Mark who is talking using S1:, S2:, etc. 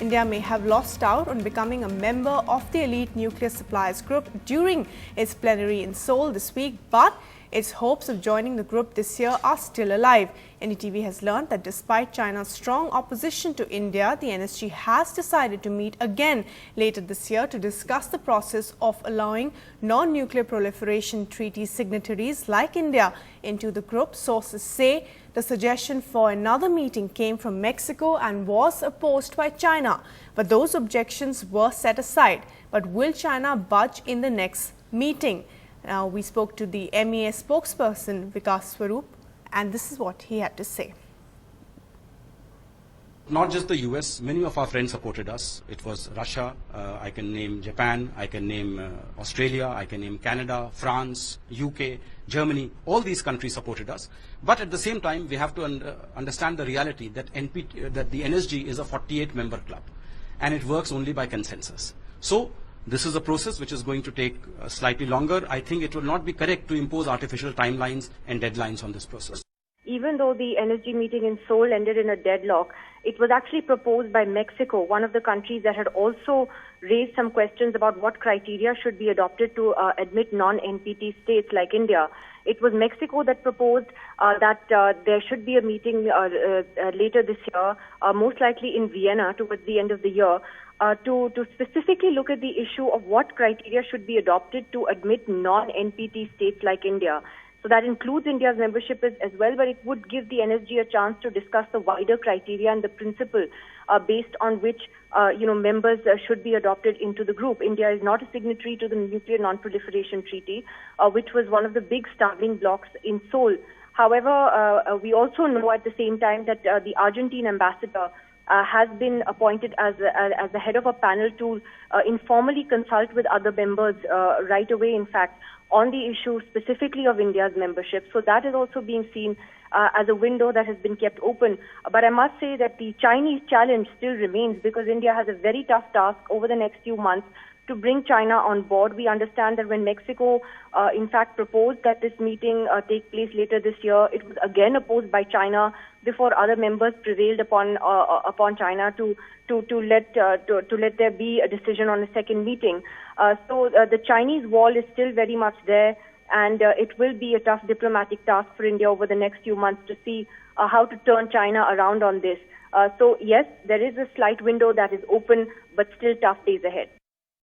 S1: India may have lost out on becoming a member of the elite nuclear suppliers group during its plenary in Seoul this week, but its hopes of joining the group this year are still alive. NDTV has learned that despite China's strong opposition to India, the NSG has decided to meet again later this year to discuss the process of allowing non-nuclear proliferation treaty signatories like India into the group. Sources say the suggestion for another meeting came from Mexico and was opposed by China, but those objections were set aside. But will China budge in the next meeting? Now, we spoke to the MEA spokesperson, Vikas Swarup, and this is what he had to say.
S2: Not just the US, many of our friends supported us. It was Russia, I can name Japan, I can name Australia, I can name Canada, France, UK, Germany, all these countries supported us. But at the same time, we have to understand the reality that the NSG is a 48-member club, and it works only by consensus. So, this is a process which is going to take slightly longer. I think it will not be correct to impose artificial timelines and deadlines on this process.
S3: Even though the NSG meeting in Seoul ended in a deadlock, it was actually proposed by Mexico, one of the countries that had also raised some questions about what criteria should be adopted to admit non-NPT states like India. It was Mexico that proposed that there should be a meeting later this year, most likely in Vienna towards the end of the year, to specifically look at the issue of what criteria should be adopted to admit non-NPT states like India. So that includes India's membership as well, but it would give the NSG a chance to discuss the wider criteria and the principle based on which members should be adopted into the group. India is not a signatory to the Nuclear Non-Proliferation Treaty, which was one of the big stumbling blocks in Seoul. However, we also know at the same time that the Argentine ambassador has been appointed as the head of a panel to informally consult with other members right away, in fact, on the issue specifically of India's membership. So that is also being seen as a window that has been kept open. But I must say that the Chinese challenge still remains, because India has a very tough task over the next few months to bring China on board. We understand that when Mexico, in fact, proposed that this meeting take place later this year, it was again opposed by China before other members prevailed upon China to let there be a decision on a second meeting. So the Chinese wall is still very much there, and it will be a tough diplomatic task for India over the next few months to see how to turn China around on this. So yes, there is a slight window that is open, but still tough days ahead.